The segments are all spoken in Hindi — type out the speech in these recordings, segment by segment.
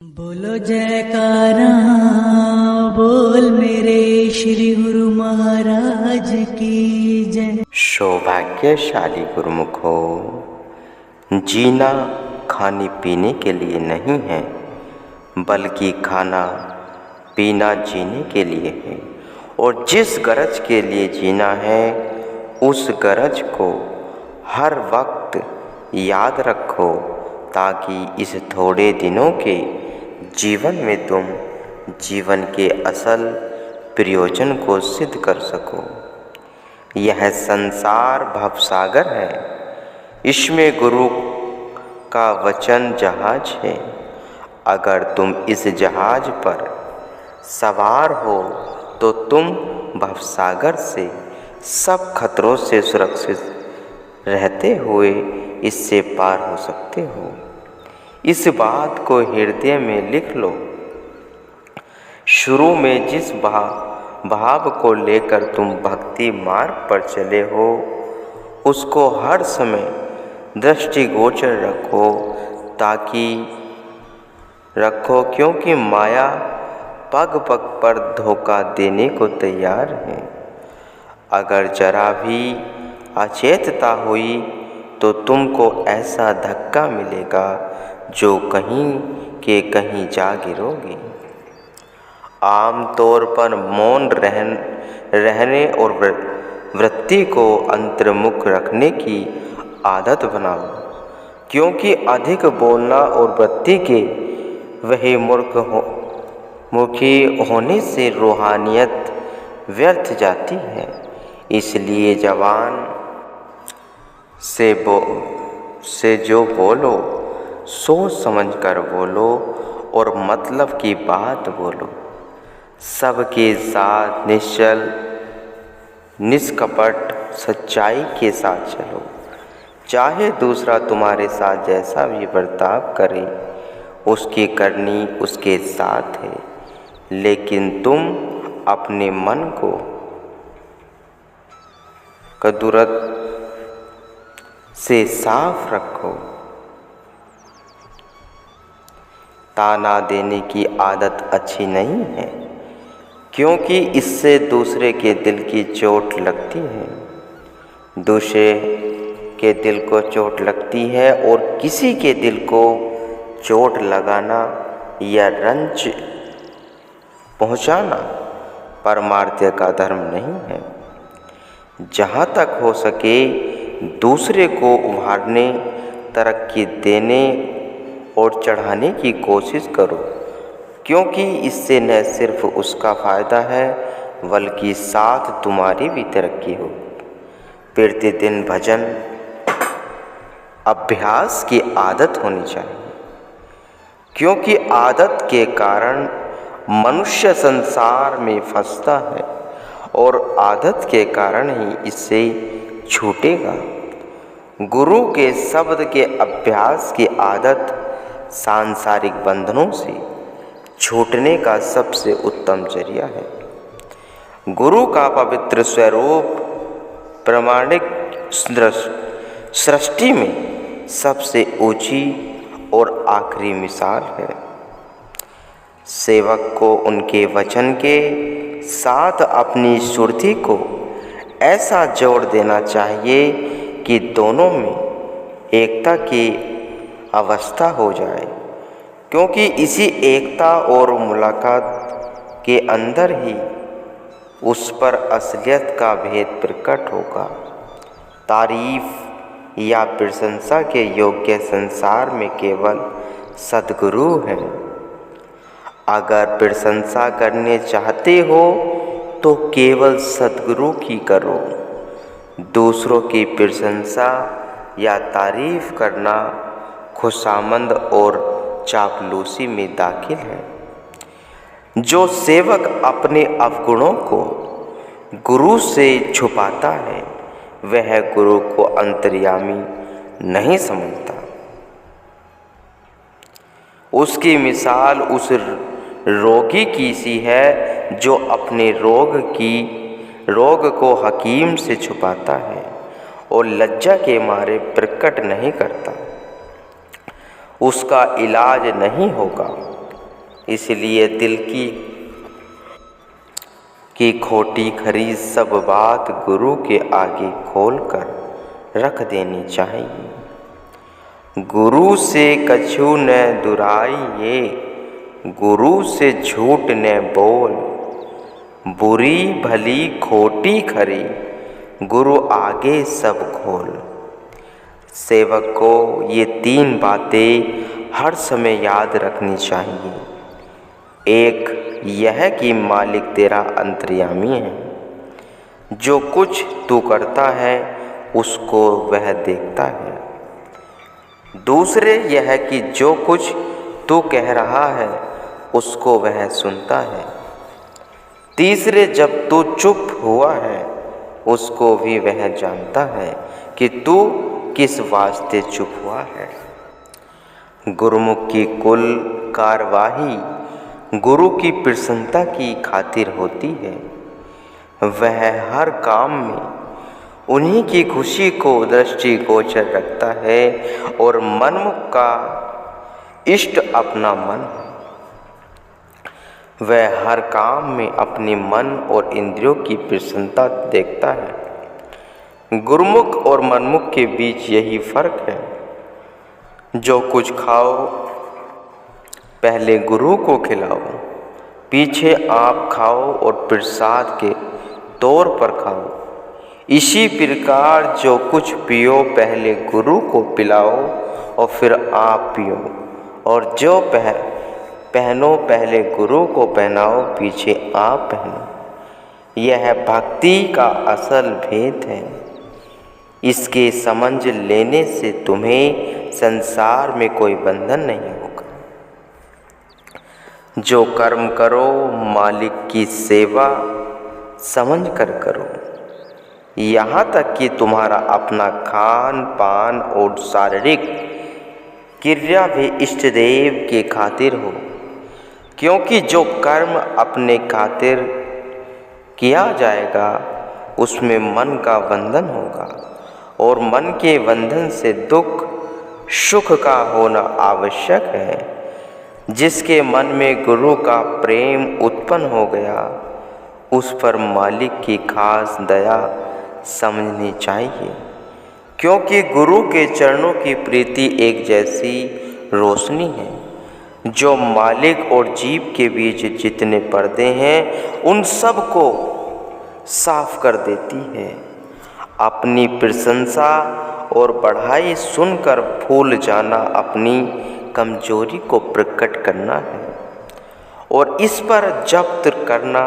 बोलो जयकारा बोल मेरे श्री गुरु महाराज की जय। सौभाग्यशाली गुरुमुखो, जीना खाने पीने के लिए नहीं है, बल्कि खाना पीना जीने के लिए है। और जिस गरज के लिए जीना है, उस गरज को हर वक्त याद रखो, ताकि इस थोड़े दिनों के जीवन में तुम जीवन के असल प्रयोजन को सिद्ध कर सको। यह संसार भवसागर है, इसमें गुरु का वचन जहाज है। अगर तुम इस जहाज पर सवार हो तो तुम भवसागर से सब खतरों से सुरक्षित रहते हुए इससे पार हो सकते हो। इस बात को हृदय में लिख लो। शुरू में जिस भाव को लेकर तुम भक्ति मार्ग पर चले हो, उसको हर समय दृष्टिगोचर रखो, क्योंकि माया पग पग पर धोखा देने को तैयार है। अगर जरा भी अचेतता हुई तो तुमको ऐसा धक्का मिलेगा जो कहीं के कहीं जा गिरोगे। आम तौर पर मौन रहने और वृत्ति को अंतर्मुख रखने की आदत बनाओ, क्योंकि अधिक बोलना और वृत्ति के वही मुखी होने से रूहानियत व्यर्थ जाती है। इसलिए जबान से जो बोलो सोच समझ कर बोलो और मतलब की बात बोलो। सबके साथ निश्चल निष्कपट सच्चाई के साथ चलो। चाहे दूसरा तुम्हारे साथ जैसा भी बर्ताव करे, उसकी करनी उसके साथ है, लेकिन तुम अपने मन को कदूरत से साफ रखो। ताना देने की आदत अच्छी नहीं है, क्योंकि इससे दूसरे के दिल की चोट लगती है। दूसरे के दिल को चोट लगती है और किसी के दिल को चोट लगाना या रंज पहुंचाना परमार्थ का धर्म नहीं है। जहाँ तक हो सके दूसरे को उभारने, तरक्की देने और चढ़ाने की कोशिश करो, क्योंकि इससे न सिर्फ उसका फ़ायदा है, बल्कि साथ तुम्हारी भी तरक्की हो। प्रतिदिन भजन अभ्यास की आदत होनी चाहिए, क्योंकि आदत के कारण मनुष्य संसार में फंसता है और आदत के कारण ही इससे छूटेगा। गुरु के शब्द के अभ्यास की आदत सांसारिक बंधनों से छूटने का सबसे उत्तम जरिया है। गुरु का पवित्र स्वरूप प्रामाणिक सृष्टि में सबसे ऊंची और आखिरी मिसाल है। सेवक को उनके वचन के साथ अपनी सुरती को ऐसा जोड़ देना चाहिए कि दोनों में एकता की अवस्था हो जाए, क्योंकि इसी एकता और मुलाकात के अंदर ही उस पर असलियत का भेद प्रकट होगा। तारीफ या प्रशंसा के योग्य संसार में केवल सद्गुरु हैं। अगर प्रशंसा करने चाहते हो तो केवल सद्गुरु की करो। दूसरों की प्रशंसा या तारीफ करना खुशामंद और चापलूसी में दाखिल है। जो सेवक अपने अवगुणों को गुरु से छुपाता है, वह गुरु को अंतर्यामी नहीं समझता। उसकी मिसाल उस रोगी की सी है जो अपने रोग को हकीम से छुपाता है और लज्जा के मारे प्रकट नहीं करता। उसका इलाज नहीं होगा। इसलिए दिल की खोटी खरी सब बात गुरु के आगे खोल कर रख देनी चाहिए। गुरु से कछु न दुराइए, गुरु से झूठ न बोल, बुरी भली खोटी खरी गुरु आगे सब खोल। सेवक को ये 3 बातें हर समय याद रखनी चाहिए। एक यह कि मालिक तेरा अंतर्यामी है, जो कुछ तू करता है उसको वह देखता है। दूसरे यह कि जो कुछ तू कह रहा है उसको वह सुनता है। तीसरे जब तू चुप हुआ है उसको भी वह जानता है कि तू किस वास्ते चुप हुआ है। गुरुमुख की कुल कार्यवाही गुरु की प्रसन्नता की खातिर होती है। वह हर काम में उन्हीं की खुशी को दृष्टिगोचर रखता है और मनमुख का इष्ट अपना मन है। वह हर काम में अपने मन और इंद्रियों की प्रसन्नता देखता है। गुरुमुख और मनमुख के बीच यही फर्क है। जो कुछ खाओ पहले गुरु को खिलाओ, पीछे आप खाओ और प्रसाद के तौर पर खाओ। इसी प्रकार जो कुछ पियो पहले गुरु को पिलाओ और फिर आप पियो, और जो पहनो पहले गुरु को पहनाओ, पीछे आप पहनो। यह भक्ति का असल भेद है। इसके समझ लेने से तुम्हें संसार में कोई बंधन नहीं होगा। जो कर्म करो मालिक की सेवा समझ कर करो, यहाँ तक कि तुम्हारा अपना खान पान और शारीरिक क्रिया भी इष्ट देव के खातिर हो। क्योंकि जो कर्म अपने खातिर किया जाएगा उसमें मन का बंधन होगा, और मन के बंधन से दुख सुख का होना आवश्यक है। जिसके मन में गुरु का प्रेम उत्पन्न हो गया उस पर मालिक की खास दया समझनी चाहिए। क्योंकि गुरु के चरणों की प्रीति एक जैसी रोशनी है, जो मालिक और जीव के बीच जितने पर्दे हैं उन सब को साफ कर देती है। अपनी प्रशंसा और बढ़ाई सुनकर भूल जाना अपनी कमजोरी को प्रकट करना है, और इस पर जब्त करना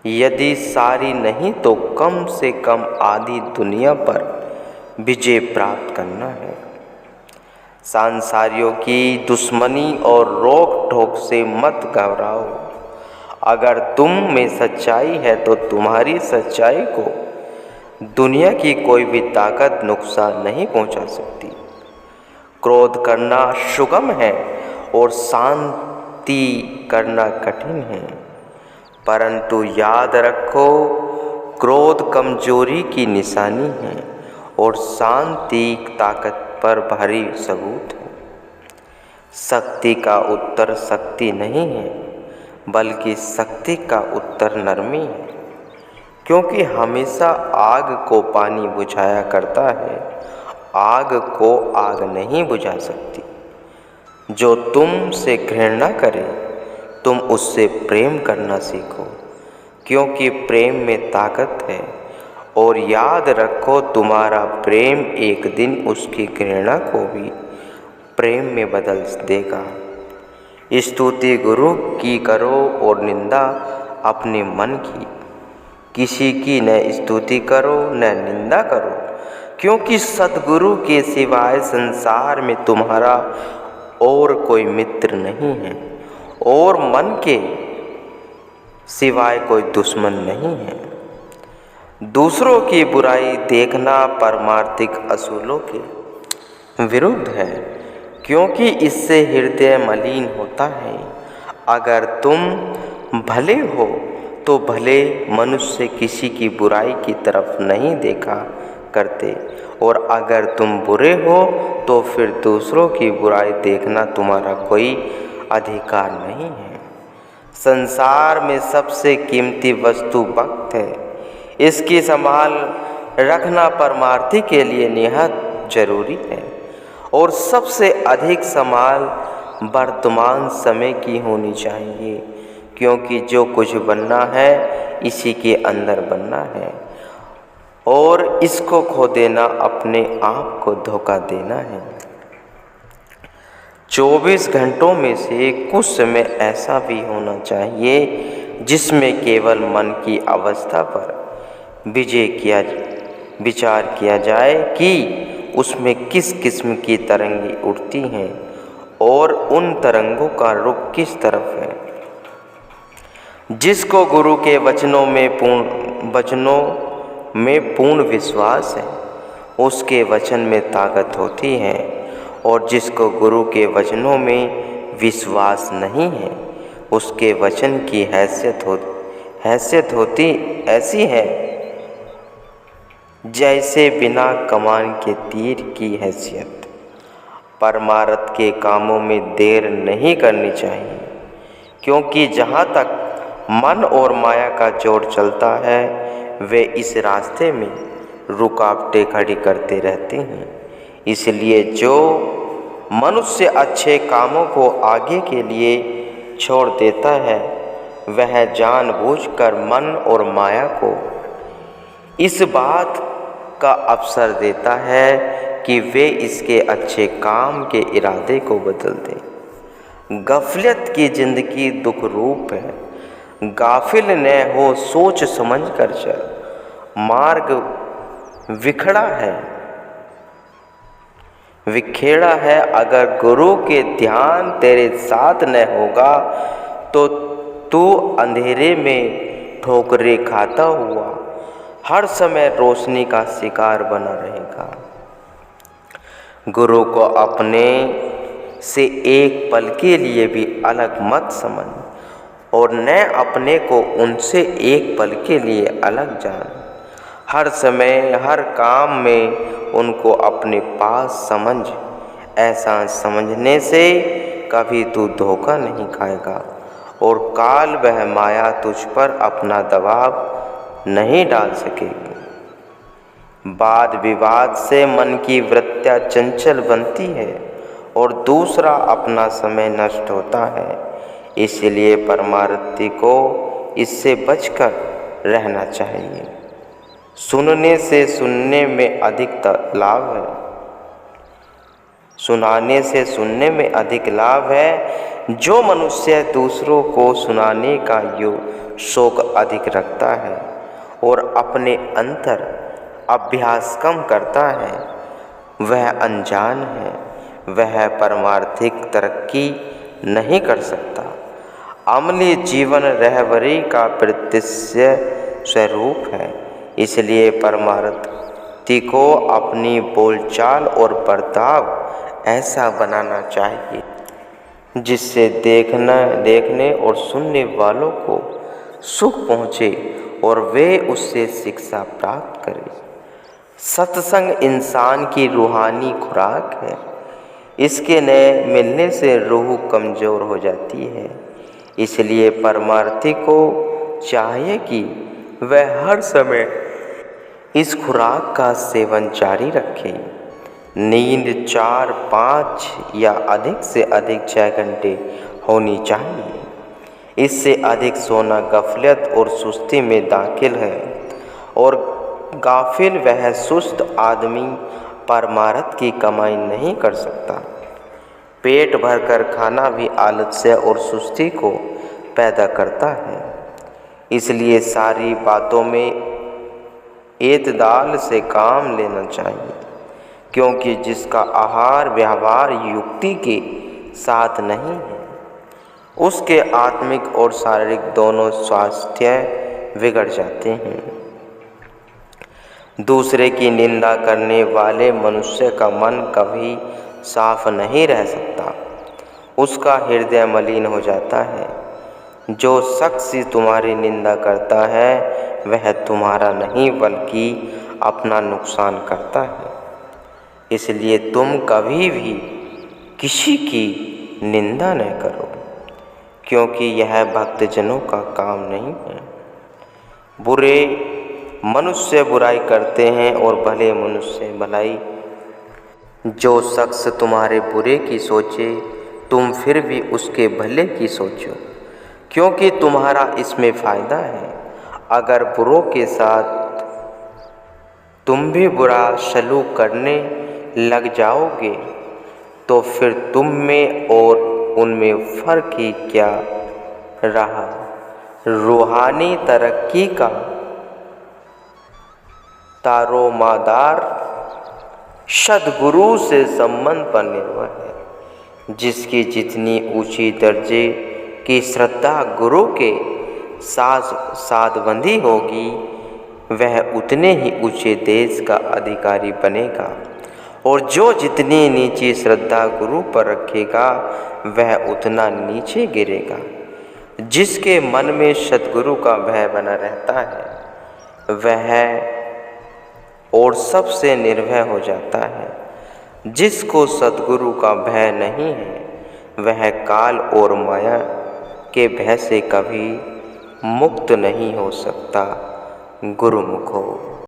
यदि सारी नहीं तो कम से कम आधी दुनिया पर विजय प्राप्त करना है। सांसारियों की दुश्मनी और रोक टोक से मत घबराओ। अगर तुम में सच्चाई है तो तुम्हारी सच्चाई को दुनिया की कोई भी ताकत नुकसान नहीं पहुंचा सकती। क्रोध करना सुगम है और शांति करना कठिन है, परंतु याद रखो क्रोध कमजोरी की निशानी है और शांति ताकत पर भारी सबूत है। शक्ति का उत्तर शक्ति नहीं है, बल्कि शक्ति का उत्तर नरमी है। क्योंकि हमेशा आग को पानी बुझाया करता है, आग को आग नहीं बुझा सकती। जो तुम से घृणा करे तुम उससे प्रेम करना सीखो, क्योंकि प्रेम में ताकत है। और याद रखो तुम्हारा प्रेम एक दिन उसकी घृणा को भी प्रेम में बदल देगा। स्तुति गुरु की करो और निंदा अपने मन की। किसी की न स्तुति करो न निंदा करो, क्योंकि सद्गुरु के सिवाय संसार में तुम्हारा और कोई मित्र नहीं है, और मन के सिवाय कोई दुश्मन नहीं है। दूसरों की बुराई देखना परमार्थिक असूलों के विरुद्ध है, क्योंकि इससे हृदय मलिन होता है। अगर तुम भले हो तो भले मनुष्य किसी की बुराई की तरफ नहीं देखा करते और अगर तुम बुरे हो तो फिर दूसरों की बुराई देखना तुम्हारा कोई अधिकार नहीं है। संसार में सबसे कीमती वस्तु वक्त है। इसकी संभाल रखना परमार्थी के लिए निहायत जरूरी है और सबसे अधिक संभाल वर्तमान समय की होनी चाहिए, क्योंकि जो कुछ बनना है इसी के अंदर बनना है और इसको खो देना अपने आप को धोखा देना है। 24 घंटों में से कुछ समय ऐसा भी होना चाहिए जिसमें केवल मन की अवस्था पर विचार किया जाए कि उसमें किस किस्म की तरंगें उठती हैं और उन तरंगों का रुख किस तरफ है। जिसको गुरु के वचनों में पूर्ण विश्वास है उसके वचन में ताकत होती है, और जिसको गुरु के वचनों में विश्वास नहीं है उसके वचन की हैसियत होती ऐसी है जैसे बिना कमान के तीर की हैसियत। परमार्थ के कामों में देर नहीं करनी चाहिए, क्योंकि जहाँ तक मन और माया का जोर चलता है वे इस रास्ते में रुकावटें खड़ी करते रहते हैं। इसलिए जो मनुष्य अच्छे कामों को आगे के लिए छोड़ देता है वह जानबूझकर मन और माया को इस बात का अवसर देता है कि वे इसके अच्छे काम के इरादे को बदल दें। गफलत की जिंदगी दुख रूप है। गाफिल न हो सोच समझ कर चल, मार्ग विखेड़ा है। अगर गुरु के ध्यान तेरे साथ न होगा तो तू अंधेरे में ठोकरें खाता हुआ हर समय रोशनी का शिकार बना रहेगा। गुरु को अपने से एक पल के लिए भी अलग मत समझ और न अपने को उनसे एक पल के लिए अलग जान। हर समय हर काम में उनको अपने पास समझ। ऐसा समझने से कभी तू धोखा नहीं खाएगा और काल वह माया तुझ पर अपना दबाव नहीं डाल सकेगी। वाद विवाद से मन की वृत्तियाँ चंचल बनती है और दूसरा अपना समय नष्ट होता है। इसलिए परमार्थी को इससे बचकर रहना चाहिए। सुनने से सुनने में अधिक लाभ है। सुनाने से सुनने में अधिक लाभ है। जो मनुष्य दूसरों को सुनाने का शौक अधिक रखता है और अपने अंतर अभ्यास कम करता है वह अनजान है। वह परमार्थिक तरक्की नहीं कर सकता। अमली जीवन रहबरी का प्रत्यक्ष स्वरूप है। इसलिए परमार्थी को अपनी बोलचाल और बर्ताव ऐसा बनाना चाहिए जिससे देखने और सुनने वालों को सुख पहुँचे और वे उससे शिक्षा प्राप्त करें। सत्संग इंसान की रूहानी खुराक है। इसके न मिलने से रूह कमज़ोर हो जाती है। इसलिए परमार्थी को चाहिए कि वह हर समय इस खुराक का सेवन जारी रखे। नींद 4, 5 या अधिक से अधिक 6 घंटे होनी चाहिए। इससे अधिक सोना गफलत और सुस्ती में दाखिल है और गाफिल वह सुस्त आदमी परमार्थ की कमाई नहीं कर सकता। पेट भरकर खाना भी आलस्य और सुस्ती को पैदा करता है। इसलिए सारी बातों में एतदाल से काम लेना चाहिए, क्योंकि जिसका आहार व्यवहार युक्ति के साथ नहीं है उसके आत्मिक और शारीरिक दोनों स्वास्थ्य बिगड़ जाते हैं। दूसरे की निंदा करने वाले मनुष्य का मन कभी साफ नहीं रह सकता। उसका हृदय मलिन हो जाता है। जो शख्स तुम्हारी निंदा करता है वह तुम्हारा नहीं बल्कि अपना नुकसान करता है। इसलिए तुम कभी भी किसी की निंदा न करो, क्योंकि यह भक्तजनों का काम नहीं है। बुरे मनुष्य बुराई करते हैं और भले मनुष्य भलाई। जो शख्स तुम्हारे बुरे की सोचे, तुम फिर भी उसके भले की सोचो, क्योंकि तुम्हारा इसमें फ़ायदा है। अगर बुरों के साथ तुम भी बुरा सलूक करने लग जाओगे तो फिर तुम में और उनमें फ़र्क ही क्या रहा। रूहानी तरक्की का दारोमदार सद्गुरु से संबंध पर निर्भर है। जिसकी जितनी ऊंची दर्जे की श्रद्धा गुरु के साधबंदी होगी, वह उतने ही ऊंचे देश का अधिकारी बनेगा, और जो जितनी नीची श्रद्धा गुरु पर रखेगा, वह उतना नीचे गिरेगा। जिसके मन में सद्गुरु का भय बना रहता है, वह और सबसे निर्भय हो जाता है। जिसको सद्गुरु का भय नहीं है, वह काल और माया के भय से कभी मुक्त नहीं हो सकता। गुरुमुख हो।